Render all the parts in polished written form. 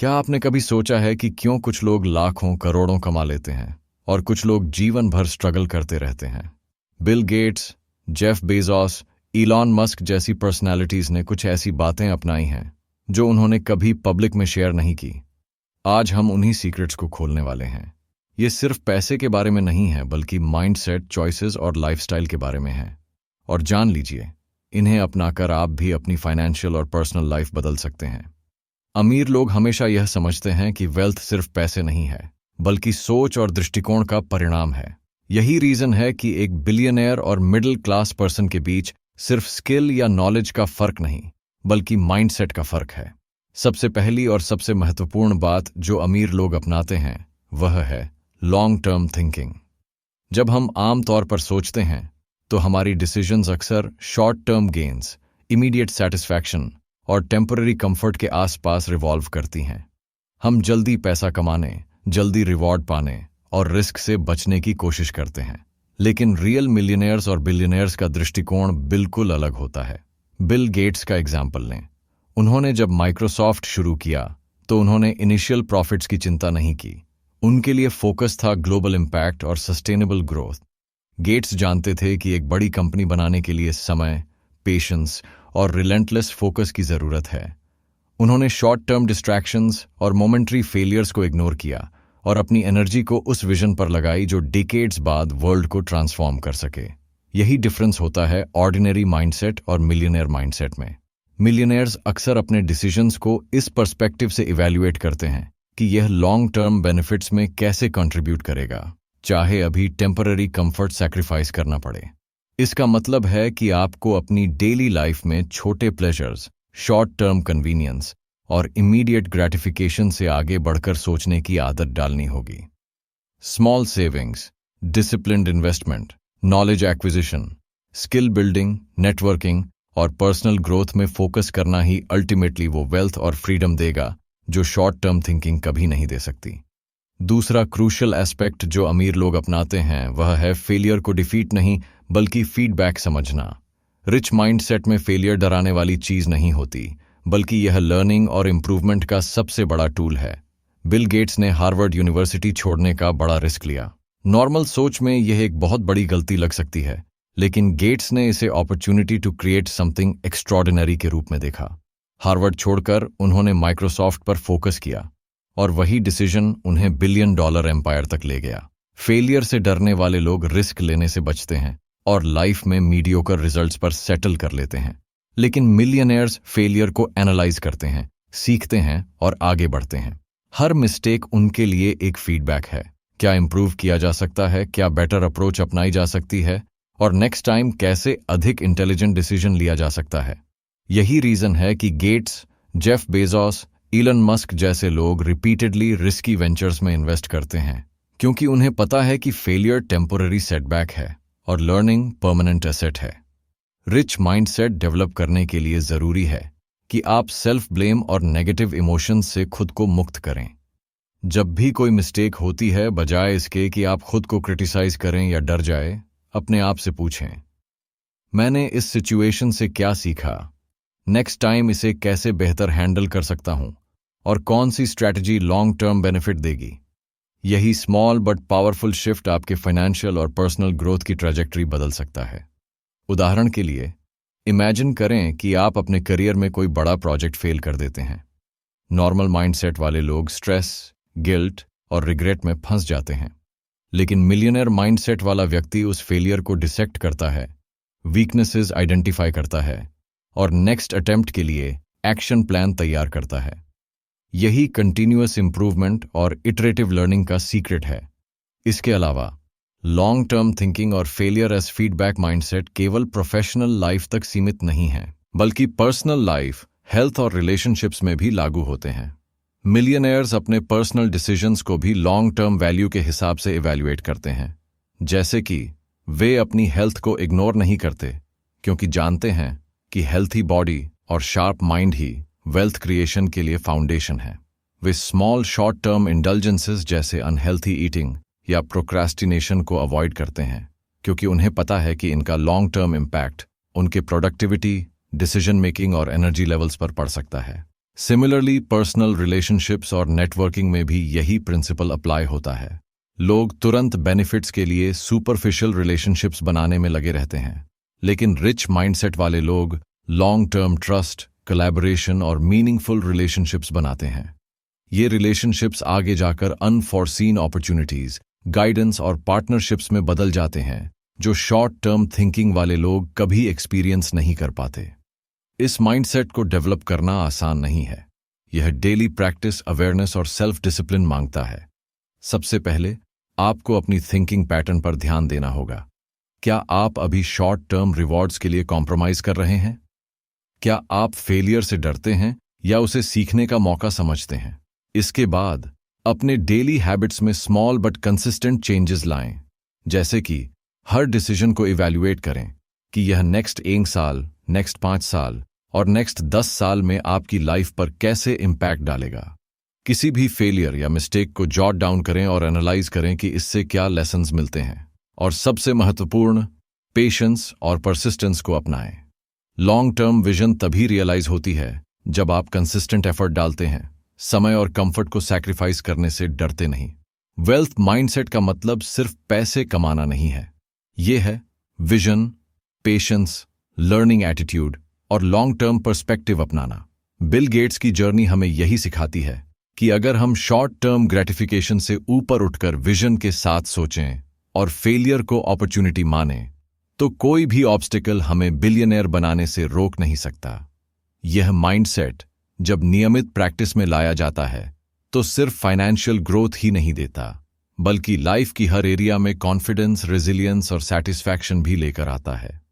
क्या आपने कभी सोचा है कि क्यों कुछ लोग लाखों करोड़ों कमा लेते हैं और कुछ लोग जीवन भर स्ट्रगल करते रहते हैं? Bill Gates, Jeff Bezos, Elon Musk जैसी पर्सनालिटीज ने कुछ ऐसी बातें अपनाई हैं जो उन्होंने कभी पब्लिक में शेयर नहीं की। आज हम उन्हीं सीक्रेट्स को खोलने वाले हैं। ये सिर्फ पैसे के बारे में नहीं है, बल्कि माइंडसेट, चॉइसेस और लाइफस्टाइल के बारे में है। और जान लीजिए, इन्हें अपनाकर आप भी अपनी फाइनेंशियल और पर्सनल लाइफ बदल सकते हैं। अमीर लोग हमेशा यह समझते हैं कि वेल्थ सिर्फ पैसे नहीं है, बल्कि सोच और दृष्टिकोण का परिणाम है। यही रीजन है कि एक बिलियनियर और मिडिल क्लास पर्सन के बीच सिर्फ स्किल या नॉलेज का फर्क नहीं, बल्कि माइंडसेट का फर्क है। सबसे पहली और सबसे महत्वपूर्ण बात जो अमीर लोग अपनाते हैं वह है लॉन्ग टर्म थिंकिंग। जब हम आम तौर पर सोचते हैं तो हमारी डिसीजंस अक्सर short term gains, immediate satisfaction और टेम्पररी कंफर्ट के आसपास रिवॉल्व करती हैं। हम जल्दी पैसा कमाने, जल्दी रिवॉर्ड पाने और रिस्क से बचने की कोशिश करते हैं। लेकिन रियल मिलियनियर्स और बिलियनियर्स का दृष्टिकोण बिल्कुल अलग होता है। बिल गेट्स का एग्जाम्पल लें। उन्होंने जब माइक्रोसॉफ्ट शुरू किया तो उन्होंने इनिशियल प्रॉफिट्स की चिंता नहीं की। उनके लिए फोकस था ग्लोबल इम्पैक्ट और सस्टेनेबल ग्रोथ। गेट्स जानते थे कि एक बड़ी कंपनी बनाने के लिए समय, पेशेंस और रिलेंटलेस फोकस की जरूरत है। उन्होंने शॉर्ट टर्म डिस्ट्रैक्शंस और मोमेंटरी फेलियर्स को इग्नोर किया और अपनी एनर्जी को उस विजन पर लगाई जो डिकेड्स बाद वर्ल्ड को ट्रांसफॉर्म कर सके। यही डिफरेंस होता है ऑर्डिनरी माइंडसेट और मिलियनेयर माइंडसेट में। मिलियनेयर्स अक्सर अपने डिसीजंस को इस पर्सपेक्टिव से इवैल्यूएट करते हैं कि यह लॉन्ग टर्म बेनिफिट्स में कैसे कंट्रीब्यूट करेगा, चाहे अभी टेम्पररी कंफर्ट सैक्रिफाइस करना पड़े। इसका मतलब है कि आपको अपनी डेली लाइफ में छोटे प्लेजर्स, शॉर्ट टर्म कन्वीनियंस और इमीडिएट ग्रेटिफिकेशन से आगे बढ़कर सोचने की आदत डालनी होगी। Small savings, disciplined investment, knowledge acquisition, skill building, networking और पर्सनल ग्रोथ में फोकस करना ही अल्टीमेटली वो वेल्थ और फ्रीडम देगा जो शॉर्ट टर्म थिंकिंग कभी नहीं दे सकती। दूसरा क्रूशियल एस्पेक्ट जो अमीर लोग अपनाते हैं वह है फेलियर को डिफीट नहीं, बल्कि फीडबैक समझना। रिच माइंडसेट में फेलियर डराने वाली चीज नहीं होती, बल्कि यह लर्निंग और इम्प्रूवमेंट का सबसे बड़ा टूल है। बिल गेट्स ने हार्वर्ड यूनिवर्सिटी छोड़ने का बड़ा रिस्क लिया। नॉर्मल सोच में यह एक बहुत बड़ी गलती लग सकती है, लेकिन गेट्स ने इसे opportunity to create something extraordinary के रूप में देखा। हार्वर्ड छोड़कर उन्होंने माइक्रोसॉफ्ट पर फोकस किया और वही डिसीजन उन्हें $1 बिलियन एम्पायर तक ले गया। फेलियर से डरने वाले लोग रिस्क लेने से बचते हैं और लाइफ में मीडियोकर रिजल्ट्स पर सेटल कर लेते हैं। लेकिन मिलियनेयर्स फेलियर को एनालाइज करते हैं, सीखते हैं और आगे बढ़ते हैं। हर मिस्टेक उनके लिए एक फीडबैक है। क्या इंप्रूव किया जा सकता है, क्या बेटर अप्रोच अपनाई जा सकती है और नेक्स्ट टाइम कैसे अधिक इंटेलिजेंट डिसीजन लिया जा सकता है। यही रीजन है कि Gates, Jeff Bezos, Elon Musk जैसे लोग रिपीटेडली रिस्की वेंचर्स में इन्वेस्ट करते हैं, क्योंकि उन्हें पता है कि फेलियर टेम्पोररी सेटबैक है और लर्निंग परमानेंट एसेट है। रिच माइंडसेट डेवलप करने के लिए जरूरी है कि आप सेल्फ ब्लेम और नेगेटिव इमोशंस से खुद को मुक्त करें। जब भी कोई मिस्टेक होती है, बजाय इसके कि आप खुद को क्रिटिसाइज करें या डर जाए, अपने आप से पूछें, मैंने इस सिचुएशन से क्या सीखा, नेक्स्ट टाइम इसे कैसे बेहतर हैंडल कर सकता हूं और कौन सी स्ट्रैटेजी लॉन्ग टर्म बेनिफिट देगी। यही स्मॉल बट पावरफुल शिफ्ट आपके फाइनेंशियल और पर्सनल ग्रोथ की ट्रैजेक्टरी बदल सकता है। उदाहरण के लिए, इमेजिन करें कि आप अपने करियर में कोई बड़ा प्रोजेक्ट फेल कर देते हैं। नॉर्मल माइंडसेट वाले लोग स्ट्रेस, गिल्ट और रिग्रेट में फंस जाते हैं, लेकिन मिलियनेयर माइंडसेट वाला व्यक्ति उस फेलियर को डिसेक्ट करता है, वीकनेसेस आइडेंटिफाई करता है और नेक्स्ट अटेम्प्ट के लिए एक्शन प्लान तैयार करता है। यही कंटिन्यूअस इंप्रूवमेंट और इटरेटिव लर्निंग का सीक्रेट है। इसके अलावा लॉन्ग टर्म थिंकिंग और फेलियर एज फीडबैक माइंडसेट केवल प्रोफेशनल लाइफ तक सीमित नहीं है, बल्कि पर्सनल लाइफ, हेल्थ और रिलेशनशिप्स में भी लागू होते हैं। मिलियनेयर्स अपने पर्सनल डिसीजंस को भी लॉन्ग टर्म वैल्यू के हिसाब से इवैल्यूएट करते हैं। जैसे कि वे अपनी हेल्थ को इग्नोर नहीं करते, क्योंकि जानते हैं कि हेल्थी बॉडी और शार्प माइंड ही वेल्थ क्रिएशन के लिए फाउंडेशन है। वे स्मॉल शॉर्ट टर्म इंडल्जेंसेस जैसे अनहेल्थी ईटिंग या प्रोक्रास्टिनेशन को अवॉइड करते हैं, क्योंकि उन्हें पता है कि इनका लॉन्ग टर्म इम्पैक्ट उनके प्रोडक्टिविटी, डिसीजन मेकिंग और एनर्जी लेवल्स पर पड़ सकता है। सिमिलरली पर्सनल रिलेशनशिप्स और नेटवर्किंग में भी यही प्रिंसिपल अप्लाई होता है। लोग तुरंत बेनिफिट्स के लिए सुपरफिशियल रिलेशनशिप्स बनाने में लगे रहते हैं, लेकिन रिच माइंडसेट वाले लोग लॉन्ग टर्म ट्रस्ट, कोलैबोरेशन और मीनिंगफुल रिलेशनशिप्स बनाते हैं। ये रिलेशनशिप्स आगे जाकर अनफॉरसीन अपॉर्चुनिटीज, गाइडेंस और पार्टनरशिप्स में बदल जाते हैं, जो शॉर्ट टर्म थिंकिंग वाले लोग कभी एक्सपीरियंस नहीं कर पाते। इस माइंडसेट को डेवलप करना आसान नहीं है। यह डेली प्रैक्टिस, अवेयरनेस और सेल्फ डिसिप्लिन मांगता है। सबसे पहले आपको अपनी थिंकिंग पैटर्न पर ध्यान देना होगा। क्या आप अभी शॉर्ट टर्म रिवॉर्ड्स के लिए कॉम्प्रोमाइज कर रहे हैं? क्या आप फेलियर से डरते हैं या उसे सीखने का मौका समझते हैं? इसके बाद अपने डेली हैबिट्स में स्मॉल बट कंसिस्टेंट चेंजेस लाएं, जैसे कि हर डिसीजन को इवैल्यूएट करें कि यह नेक्स्ट 1 साल, नेक्स्ट 5 साल और नेक्स्ट 10 साल में आपकी लाइफ पर कैसे इम्पैक्ट डालेगा। किसी भी फेलियर या मिस्टेक को जॉट डाउन करें और एनालाइज करें कि इससे क्या लेसन्स मिलते हैं। और सबसे महत्वपूर्ण, पेशेंस और परसिस्टेंस को अपनाएं। लॉन्ग टर्म विजन तभी रियलाइज होती है जब आप कंसिस्टेंट एफर्ट डालते हैं, समय और कंफर्ट को सैक्रिफाइस करने से डरते नहीं। वेल्थ माइंडसेट का मतलब सिर्फ पैसे कमाना नहीं है। यह है विजन, पेशेंस, लर्निंग एटीट्यूड और लॉन्ग टर्म पर्सपेक्टिव अपनाना। बिल गेट्स की जर्नी हमें यही सिखाती है कि अगर हम शॉर्ट टर्म ग्रेटिफिकेशन से ऊपर उठकर विजन के साथ सोचें और फेलियर को अपॉर्चुनिटी मानें, तो कोई भी ऑब्स्टिकल हमें बिलियनेयर बनाने से रोक नहीं सकता। यह माइंडसेट जब नियमित प्रैक्टिस में लाया जाता है तो सिर्फ फाइनेंशियल ग्रोथ ही नहीं देता, बल्कि लाइफ की हर एरिया में कॉन्फिडेंस, रेजिलियंस और सैटिस्फैक्शन भी लेकर आता है।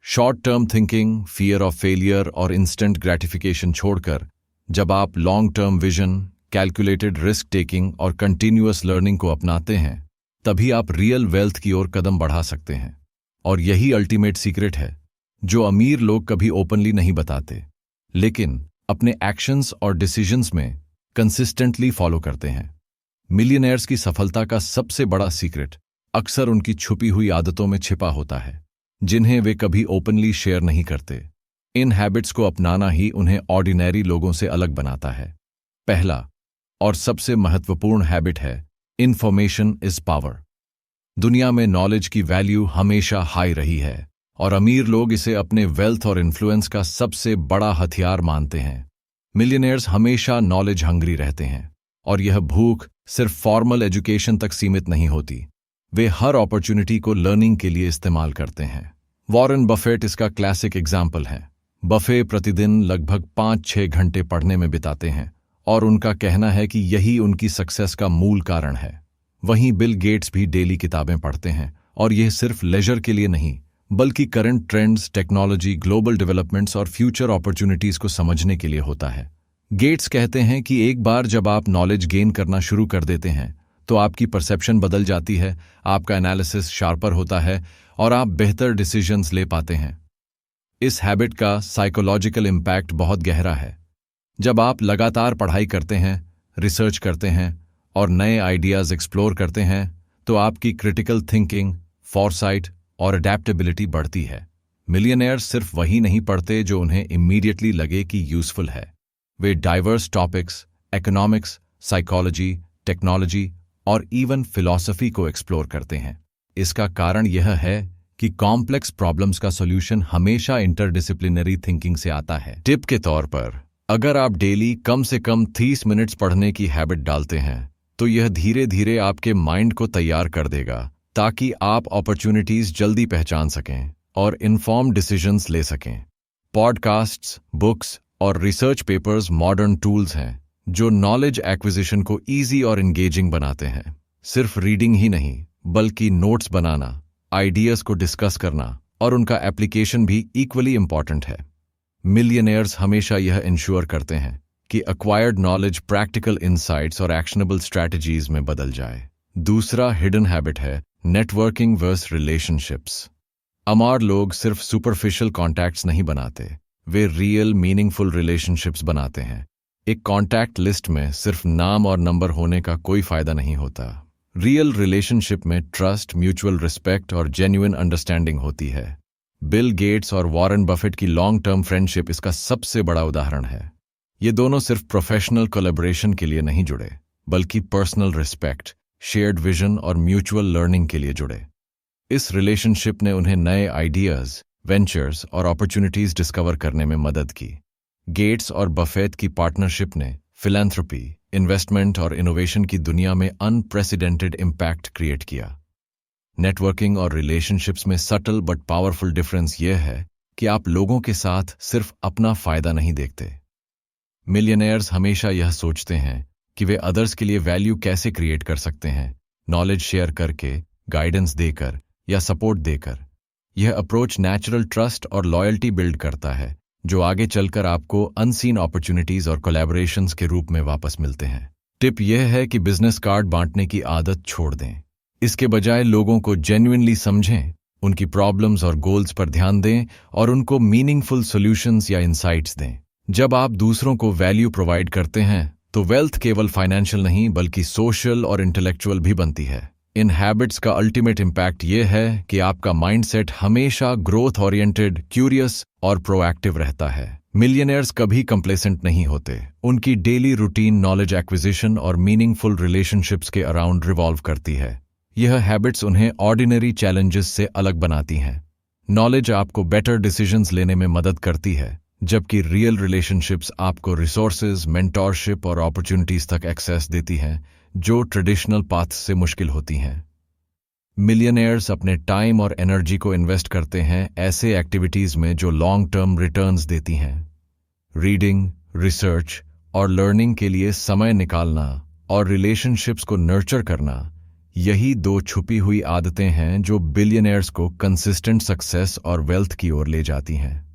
Short term thinking, fear of failure और इंस्टेंट ग्रेटिफिकेशन छोड़कर जब आप long term vision, calculated risk taking और कंटिन्यूअस लर्निंग को अपनाते हैं, तभी आप रियल वेल्थ की ओर कदम बढ़ा सकते हैं। और यही अल्टीमेट सीक्रेट है जो अमीर लोग कभी ओपनली नहीं बताते, लेकिन अपने एक्शंस और डिसीजंस में कंसिस्टेंटली फॉलो करते हैं। मिलियनेयर्स की सफलता का सबसे बड़ा सीक्रेट अक्सर उनकी छुपी हुई आदतों में छिपा होता है, जिन्हें वे कभी ओपनली शेयर नहीं करते। इन हैबिट्स को अपनाना ही उन्हें ऑर्डिनरी लोगों से अलग बनाता है। पहला और सबसे महत्वपूर्ण हैबिट है इंफॉर्मेशन इज पावर। दुनिया में नॉलेज की वैल्यू हमेशा हाई रही है और अमीर लोग इसे अपने वेल्थ और इन्फ्लुएंस का सबसे बड़ा हथियार मानते हैं। मिलियनेयर्स हमेशा नॉलेज हंग्री रहते हैं और यह भूख सिर्फ फॉर्मल एजुकेशन तक सीमित नहीं होती। वे हर अपॉर्चुनिटी को लर्निंग के लिए इस्तेमाल करते हैं। वॉरेन बफेट इसका क्लासिक एग्जाम्पल है। बफे प्रतिदिन लगभग 5-6 घंटे पढ़ने में बिताते हैं और उनका कहना है कि यही उनकी सक्सेस का मूल कारण है। वहीं बिल गेट्स भी डेली किताबें पढ़ते हैं और यह सिर्फ लेजर के लिए नहीं, बल्कि current trends, technology, global developments और फ्यूचर अपॉर्चुनिटीज को समझने के लिए होता है। गेट्स कहते हैं कि एक बार जब आप नॉलेज गेन करना शुरू कर देते हैं तो आपकी परसेप्शन बदल जाती है, आपका एनालिसिस शार्पर होता है और आप बेहतर डिसीजंस ले पाते हैं। इस हैबिट का साइकोलॉजिकल इम्पैक्ट बहुत गहरा है। जब आप लगातार पढ़ाई करते हैं, रिसर्च करते हैं और नए आइडियाज एक्सप्लोर करते हैं, तो आपकी क्रिटिकल थिंकिंग, फॉरसाइट और अडेप्टेबिलिटी बढ़ती है। मिलियनेयर्स सिर्फ वही नहीं पढ़ते जो उन्हें इमीडिएटली लगे कि यूजफुल है। वे diverse topics, economics, psychology, technology और इवन फिलॉसफी को एक्सप्लोर करते हैं। इसका कारण यह है कि कॉम्प्लेक्स प्रॉब्लम्स का सॉल्यूशन हमेशा इंटरडिसिप्लिनरी थिंकिंग से आता है। टिप के तौर पर, अगर आप डेली कम से कम 30 मिनट्स पढ़ने की हैबिट डालते हैं, तो यह धीरे धीरे आपके माइंड को तैयार कर देगा ताकि आप अपॉर्चुनिटीज जल्दी पहचान सकें और इन्फॉर्म्ड डिसीजंस ले सकें। पॉडकास्ट्स, बुक्स और रिसर्च पेपर्स मॉडर्न टूल्स हैं जो नॉलेज एक्विजिशन को ईजी और एंगेजिंग बनाते हैं। सिर्फ रीडिंग ही नहीं, बल्कि नोट्स बनाना, आइडियाज को डिस्कस करना और उनका एप्लीकेशन भी इक्वली इंपॉर्टेंट है। मिलियनेयर्स हमेशा यह इंश्योर करते हैं कि एक्वायर्ड नॉलेज प्रैक्टिकल इंसाइट्स और एक्शनेबल स्ट्रैटेजीज में बदल जाए। दूसरा हिडन हैबिट है नेटवर्किंग वर्स रिलेशनशिप्स। अमीर लोग सिर्फ सुपरफिशियल कॉन्टैक्ट्स नहीं बनाते, वे रियल मीनिंगफुल रिलेशनशिप्स बनाते हैं। एक कॉन्टैक्ट लिस्ट में सिर्फ नाम और नंबर होने का कोई फायदा नहीं होता। रियल रिलेशनशिप में ट्रस्ट, म्यूचुअल रिस्पेक्ट और जेन्युइन अंडरस्टैंडिंग होती है। बिल गेट्स और वॉरेन बफेट की लॉन्ग टर्म फ्रेंडशिप इसका सबसे बड़ा उदाहरण है। ये दोनों सिर्फ प्रोफेशनल कोलैबोरेशन के लिए नहीं जुड़े, बल्कि पर्सनल रिस्पेक्ट, शेयर्ड विजन और म्यूचुअल लर्निंग के लिए जुड़े। इस रिलेशनशिप ने उन्हें नए आइडियाज, वेंचर्स और अपॉर्चुनिटीज डिस्कवर करने में मदद की। गेट्स और बफेट की पार्टनरशिप ने फिलैंथ्रोपी, इन्वेस्टमेंट और इनोवेशन की दुनिया में अनप्रेसिडेंटेड इम्पैक्ट क्रिएट किया। नेटवर्किंग और रिलेशनशिप्स में सटल बट पावरफुल डिफरेंस यह है कि आप लोगों के साथ सिर्फ अपना फायदा नहीं देखते। मिलियनेयर्स हमेशा यह सोचते हैं कि वे अदर्स के लिए वैल्यू कैसे क्रिएट कर सकते हैं, नॉलेज शेयर करके, गाइडेंस देकर या सपोर्ट देकर। यह अप्रोच नेचुरल ट्रस्ट और लॉयल्टी बिल्ड करता है, जो आगे चलकर आपको अनसीन अपॉर्चुनिटीज और कोलैबोरेशंस के रूप में वापस मिलते हैं। टिप यह है कि बिजनेस कार्ड बांटने की आदत छोड़ दें। इसके बजाय लोगों को जेन्युइनली समझें, उनकी प्रॉब्लम्स और गोल्स पर ध्यान दें और उनको मीनिंगफुल सॉल्यूशंस या इंसाइट्स दें। जब आप दूसरों को वैल्यू प्रोवाइड करते हैं तो वेल्थ केवल फाइनेंशियल नहीं बल्कि सोशल और इंटेलेक्चुअल भी बनती है। इन हैबिट्स का अल्टीमेट इम्पैक्ट ये है कि आपका माइंडसेट हमेशा ग्रोथ ओरिएंटेड, क्यूरियस और प्रोएक्टिव रहता है। मिलियनेयर्स कभी कंप्लेसेंट नहीं होते। उनकी डेली रूटीन नॉलेज एक्विजिशन और मीनिंगफुल रिलेशनशिप्स के अराउंड रिवॉल्व करती है। यह हैबिट्स उन्हें ऑर्डिनरी चैलेंजेस से अलग बनाती हैं। नॉलेज आपको बेटर डिसीजंस लेने में मदद करती है, जबकि रियल रिलेशनशिप्स आपको रिसोर्सेज, मेंटोरशिप और अपॉर्चुनिटीज तक एक्सेस देती हैं, जो ट्रेडिशनल पाथ से मुश्किल होती हैं। मिलियनेयर्स अपने टाइम और एनर्जी को इन्वेस्ट करते हैं ऐसे एक्टिविटीज में जो लॉन्ग टर्म रिटर्न्स देती हैं। रीडिंग, रिसर्च और लर्निंग के लिए समय निकालना और रिलेशनशिप्स को नर्चर करना, यही दो छुपी हुई आदतें हैं जो बिलियनेयर्स को कंसिस्टेंट सक्सेस और वेल्थ की ओर ले जाती हैं।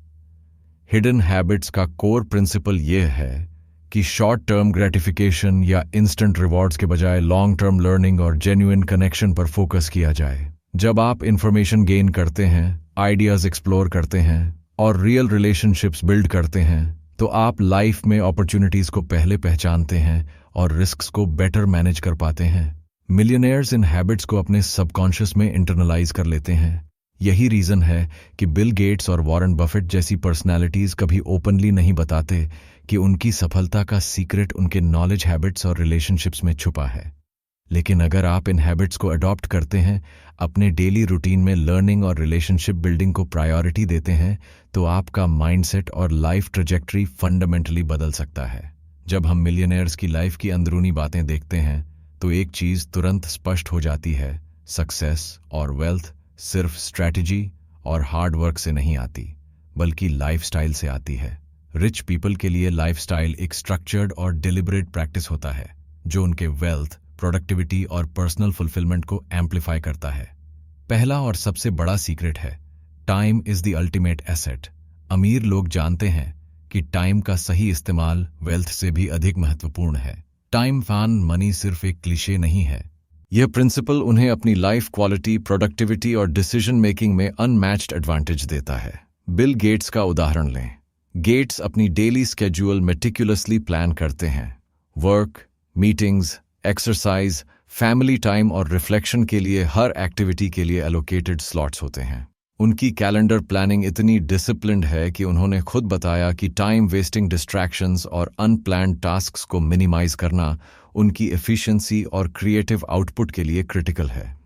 हिडन हैबिट्स का कोर प्रिंसिपल यह है कि शॉर्ट टर्म ग्रेटिफिकेशन या इंस्टेंट रिवॉर्ड्स के बजाय लॉन्ग टर्म लर्निंग और जेन्युइन कनेक्शन पर फोकस किया जाए। जब आप इंफॉर्मेशन गेन करते हैं, आइडियाज एक्सप्लोर करते हैं और रियल रिलेशनशिप्स बिल्ड करते हैं, तो आप लाइफ में अपॉर्चुनिटीज को पहले पहचानते हैं और रिस्क्स को बेटर मैनेज कर पाते हैं। मिलियनेयर्स इन हैबिट्स को अपने सबकॉन्शियस में इंटरनलाइज कर लेते हैं। यही रीजन है कि बिल गेट्स और वॉरेन बफेट जैसी पर्सनालिटीज कभी ओपनली नहीं बताते कि उनकी सफलता का सीक्रेट उनके नॉलेज, हैबिट्स और रिलेशनशिप्स में छुपा है। लेकिन अगर आप इन हैबिट्स को अडॉप्ट करते हैं, अपने डेली रूटीन में लर्निंग और रिलेशनशिप बिल्डिंग को प्रायोरिटी देते हैं, तो आपका माइंडसेट और लाइफ ट्रैजेक्टरी फंडामेंटली बदल सकता है। जब हम मिलियनेयर्स की लाइफ की अंदरूनी बातें देखते हैं तो एक चीज तुरंत स्पष्ट हो जाती है, सक्सेस और वेल्थ सिर्फ स्ट्रैटेजी और हार्ड वर्क से नहीं आती, बल्कि लाइफस्टाइल से आती है। रिच पीपल के लिए लाइफस्टाइल एक स्ट्रक्चर्ड और डिलिबरेट प्रैक्टिस होता है, जो उनके वेल्थ, प्रोडक्टिविटी और पर्सनल फुलफिलमेंट को एम्पलीफाई करता है। पहला और सबसे बड़ा सीक्रेट है, time is the ultimate asset. अमीर लोग जानते हैं कि टाइम का सही इस्तेमाल वेल्थ से भी अधिक महत्वपूर्ण है। टाइम फैन मनी सिर्फ एक क्लीशे नहीं है। यह प्रिंसिपल उन्हें अपनी लाइफ क्वालिटी, प्रोडक्टिविटी और डिसीजन मेकिंग में अनमैच्ड एडवांटेज देता है। बिल गेट्स का उदाहरण लें। गेट्स अपनी डेली स्केड्यूल मेटिकुलसली प्लान करते हैं। Work, meetings, exercise, family time और रिफ्लेक्शन के लिए हर एक्टिविटी के लिए एलोकेटेड स्लॉट्स होते हैं। उनकी कैलेंडर प्लानिंग इतनी डिसिप्लिन्ड है कि उन्होंने खुद बताया कि टाइम वेस्टिंग डिस्ट्रैक्शंस और अनप्लान्ड टास्क्स को मिनिमाइज करना उनकी एफिशिएंसी और क्रिएटिव आउटपुट के लिए क्रिटिकल है।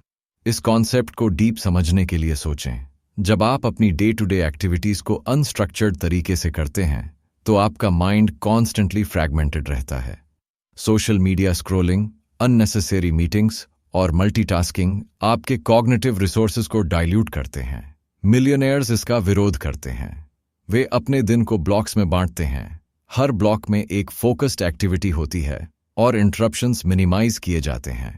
इस कॉन्सेप्ट को डीप समझने के लिए सोचें। जब आप अपनी डे टू डे एक्टिविटीज को अनस्ट्रक्चर्ड तरीके से करते हैं, तो आपका माइंड कॉन्स्टेंटली फ्रैगमेंटेड रहता है। Social media scrolling, unnecessary meetings और मल्टीटास्किंग आपके कॉग्निटिव रिसोर्सेज को डाइल्यूट करते हैं। मिलियनेयर्स इसका विरोध करते हैं। वे अपने दिन को ब्लॉक्स में बांटते हैं। हर ब्लॉक में एक फोकस्ड एक्टिविटी होती है और इंटरप्शंस मिनिमाइज किए जाते हैं।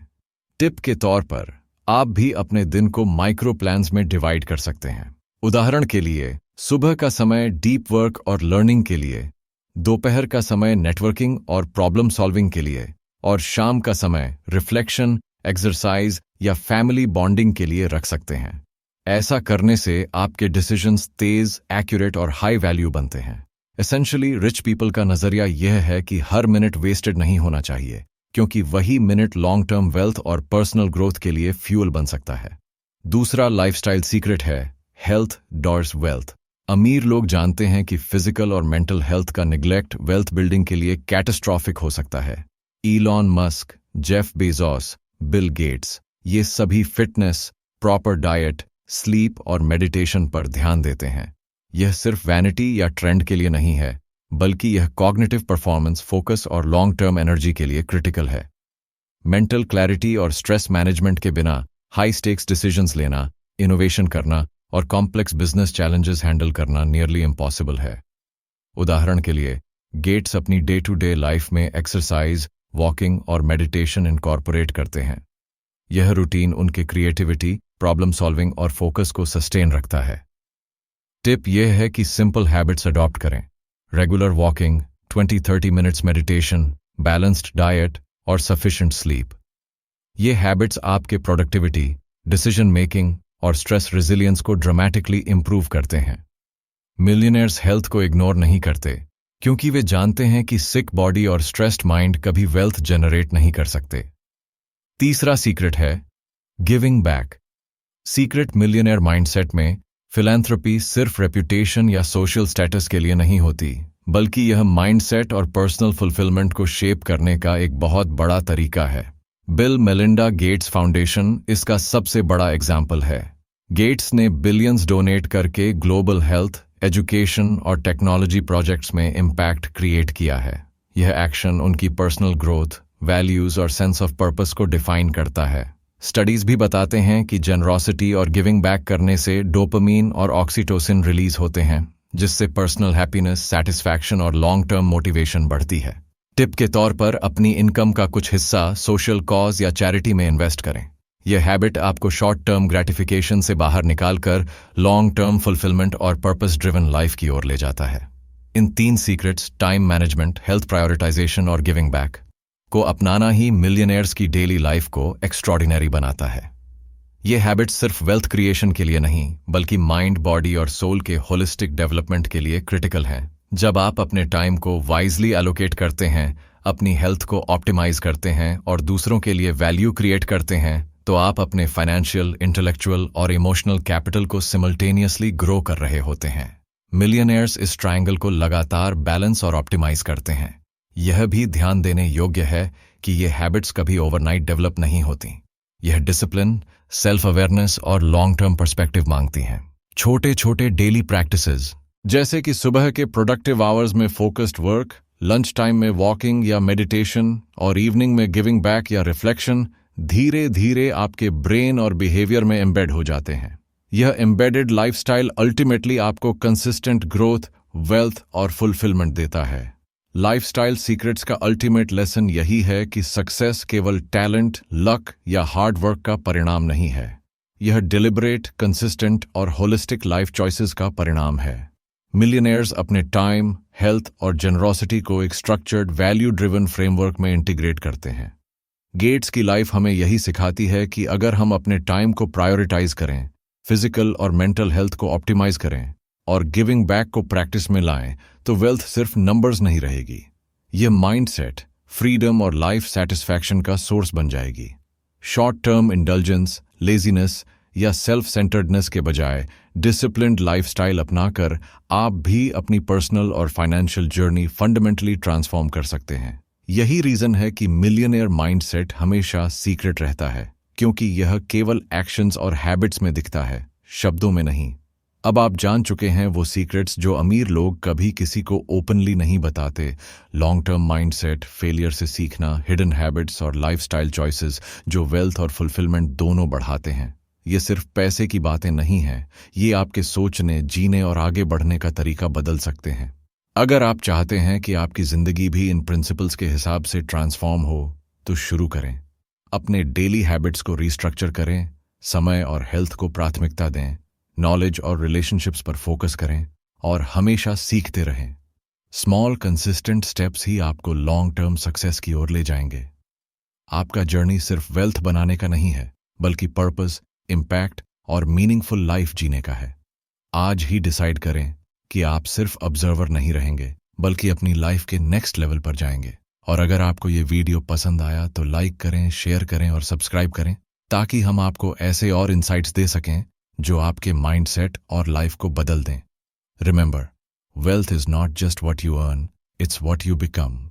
टिप के तौर पर आप भी अपने दिन को माइक्रो प्लान्स में डिवाइड कर सकते हैं। उदाहरण के लिए, सुबह का समय डीप वर्क और लर्निंग के लिए, दोपहर का समय नेटवर्किंग और प्रॉब्लम सॉल्विंग के लिए, और शाम का समय रिफ्लेक्शन, एक्सरसाइज या फैमिली बॉन्डिंग के लिए रख सकते हैं। ऐसा करने से आपके डिसीजंस तेज, एक्यूरेट और हाई वैल्यू बनते हैं। एसेंशियली रिच पीपल का नजरिया यह है कि हर मिनट वेस्टेड नहीं होना चाहिए, क्योंकि वही मिनट लॉन्ग टर्म वेल्थ और पर्सनल ग्रोथ के लिए फ्यूल बन सकता है। दूसरा लाइफस्टाइल सीक्रेट है, हेल्थ डॉर्स वेल्थ। अमीर लोग जानते हैं कि फिजिकल और मेंटल हेल्थ का निग्लेक्ट वेल्थ बिल्डिंग के लिए कैटास्ट्रॉफिक हो सकता है। Elon Musk, Jeff Bezos, Bill Gates, ये सभी फिटनेस, प्रॉपर डाइट, स्लीप और मेडिटेशन पर ध्यान देते हैं। यह सिर्फ वैनिटी या ट्रेंड के लिए नहीं है, बल्कि यह कॉग्निटिव परफॉर्मेंस, फोकस और लॉन्ग टर्म एनर्जी के लिए क्रिटिकल है। मेंटल क्लैरिटी और स्ट्रेस मैनेजमेंट के बिना हाई स्टेक्स डिसीजंस लेना, इनोवेशन करना और कॉम्प्लेक्स बिजनेस चैलेंजेस हैंडल करना नियरली इम्पॉसिबल है। उदाहरण के लिए, गेट्स अपनी डे टू डे लाइफ में एक्सरसाइज, वॉकिंग और मेडिटेशन इनकॉर्पोरेट करते हैं। यह रूटीन उनके क्रिएटिविटी, प्रॉब्लम सॉल्विंग और फोकस को सस्टेन रखता है। टिप यह है कि सिंपल हैबिट्स अडॉप्ट करें। Regular walking, 20-30 minutes meditation, balanced diet और सफिशिएंट स्लीप। ये हैबिट्स आपके प्रोडक्टिविटी, डिसीजन मेकिंग और स्ट्रेस रेजिलियंस को ड्रामेटिकली इंप्रूव करते हैं। मिलियनेयर्स हेल्थ को इग्नोर नहीं करते, क्योंकि वे जानते हैं कि सिक बॉडी और स्ट्रेस्ड माइंड कभी वेल्थ जनरेट नहीं कर सकते। तीसरा सीक्रेट है giving back. Secret millionaire mindset में फिलैंथ्रोपी सिर्फ रेप्यूटेशन या सोशल स्टेटस के लिए नहीं होती, बल्कि यह माइंडसेट और पर्सनल फुलफिलमेंट को शेप करने का एक बहुत बड़ा तरीका है। बिल मेलिंडा गेट्स फाउंडेशन इसका सबसे बड़ा एग्जाम्पल है। गेट्स ने बिलियंस डोनेट करके ग्लोबल हेल्थ, एजुकेशन और टेक्नोलॉजी प्रोजेक्ट्स में इम्पैक्ट क्रिएट किया है। यह एक्शन उनकी पर्सनल ग्रोथ, वैल्यूज और सेंस ऑफ पर्पस को डिफाइन करता है। स्टडीज भी बताते हैं कि जेनरोसिटी और गिविंग बैक करने से डोपामीन और ऑक्सीटोसिन रिलीज होते हैं, जिससे पर्सनल हैप्पीनेस, सैटिस्फैक्शन और लॉन्ग टर्म मोटिवेशन बढ़ती है। टिप के तौर पर अपनी इनकम का कुछ हिस्सा सोशल कॉज या चैरिटी में इन्वेस्ट करें। यह हैबिट आपको शॉर्ट टर्म ग्रेटिफिकेशन से बाहर निकालकर लॉन्ग टर्म फुलफिलमेंट और पर्पस ड्रिवन लाइफ की ओर ले जाता है। इन 3 secrets, time management, health prioritisation और गिविंग बैक, को अपनाना ही मिलियनेयर्स की डेली लाइफ को एक्स्ट्रॉर्डिनरी बनाता है। ये हैबिट्स सिर्फ वेल्थ क्रिएशन के लिए नहीं, बल्कि माइंड, बॉडी और सोल के होलिस्टिक डेवलपमेंट के लिए क्रिटिकल हैं। जब आप अपने टाइम को वाइजली एलोकेट करते हैं, अपनी हेल्थ को ऑप्टिमाइज करते हैं और दूसरों के लिए वैल्यू क्रिएट करते हैं, तो आप अपने फाइनेंशियल, इंटेलेक्चुअल और इमोशनल कैपिटल को सिमल्टेनियसली ग्रो कर रहे होते हैं। मिलियनेयर्स इस ट्रायंगल को लगातार बैलेंस और ऑप्टिमाइज करते हैं। यह भी ध्यान देने योग्य है कि ये हैबिट्स कभी ओवरनाइट डेवलप नहीं होती। यह डिसिप्लिन, सेल्फ अवेयरनेस और लॉन्ग टर्म पर्सपेक्टिव मांगती हैं। छोटे छोटे डेली प्रैक्टिसेस, जैसे कि सुबह के प्रोडक्टिव आवर्स में फोकस्ड वर्क, लंच टाइम में वॉकिंग या मेडिटेशन और इवनिंग में गिविंग बैक या रिफ्लेक्शन, धीरे धीरे आपके ब्रेन और बिहेवियर में एम्बेड हो जाते हैं। यह एम्बेडेड लाइफस्टाइल अल्टीमेटली आपको कंसिस्टेंट ग्रोथ, वेल्थ और फुलफिलमेंट देता है। लाइफस्टाइल सीक्रेट्स का अल्टीमेट लेसन यही है कि सक्सेस केवल टैलेंट, लक या हार्ड वर्क का परिणाम नहीं है। यह डिलिबरेट, कंसिस्टेंट और होलिस्टिक लाइफ चॉइसेस का परिणाम है। मिलियनेयर्स अपने टाइम, हेल्थ और जेनरोसिटी को एक स्ट्रक्चर्ड, वैल्यू ड्रिवन फ्रेमवर्क में इंटीग्रेट करते हैं। गेट्स की लाइफ हमें यही सिखाती है कि अगर हम अपने टाइम को प्रायोरिटाइज करें, फिजिकल और मेंटल हेल्थ को ऑप्टिमाइज करें और गिविंग बैक को प्रैक्टिस में लाएं, तो वेल्थ सिर्फ नंबर्स नहीं रहेगी। यह माइंडसेट, फ्रीडम और लाइफ सेटिस्फैक्शन का सोर्स बन जाएगी। शॉर्ट टर्म इंडल्जेंस, लेजीनेस या सेल्फ सेंटर्डनेस के बजाय डिसिप्लिन्ड लाइफस्टाइल अपनाकर आप भी अपनी पर्सनल और फाइनेंशियल जर्नी फंडामेंटली ट्रांसफॉर्म कर सकते हैं। यही रीजन है कि मिलियनेयर माइंडसेट हमेशा सीक्रेट रहता है, क्योंकि यह केवल एक्शंस और हैबिट्स में दिखता है, शब्दों में नहीं। अब आप जान चुके हैं वो सीक्रेट्स जो अमीर लोग कभी किसी को ओपनली नहीं बताते। लॉन्ग टर्म माइंडसेट, फेलियर से सीखना, हिडन हैबिट्स और लाइफस्टाइल चॉइसेस जो वेल्थ और फुलफिलमेंट दोनों बढ़ाते हैं। ये सिर्फ पैसे की बातें नहीं हैं, ये आपके सोचने, जीने और आगे बढ़ने का तरीका बदल सकते हैं। अगर आप चाहते हैं कि आपकी जिंदगी भी इन प्रिंसिपल्स के हिसाब से ट्रांसफॉर्म हो, तो शुरू करें। अपने डेली हैबिट्स को रीस्ट्रक्चर करें, समय और हेल्थ को प्राथमिकता दें, नॉलेज और रिलेशनशिप्स पर फोकस करें और हमेशा सीखते रहें। स्मॉल कंसिस्टेंट स्टेप्स ही आपको लॉन्ग टर्म सक्सेस की ओर ले जाएंगे। आपका जर्नी सिर्फ वेल्थ बनाने का नहीं है, बल्कि पर्पस, इम्पैक्ट और मीनिंगफुल लाइफ जीने का है। आज ही डिसाइड करें कि आप सिर्फ ऑब्जर्वर नहीं रहेंगे, बल्कि अपनी लाइफ के नेक्स्ट लेवल पर जाएंगे। और अगर आपको ये वीडियो पसंद आया तो लाइक करें, शेयर करें और सब्सक्राइब करें, ताकि हम आपको ऐसे और इंसाइट्स दे सकें जो आपके माइंडसेट और लाइफ को बदल दें। Remember, wealth is not just what you earn, it's what you become.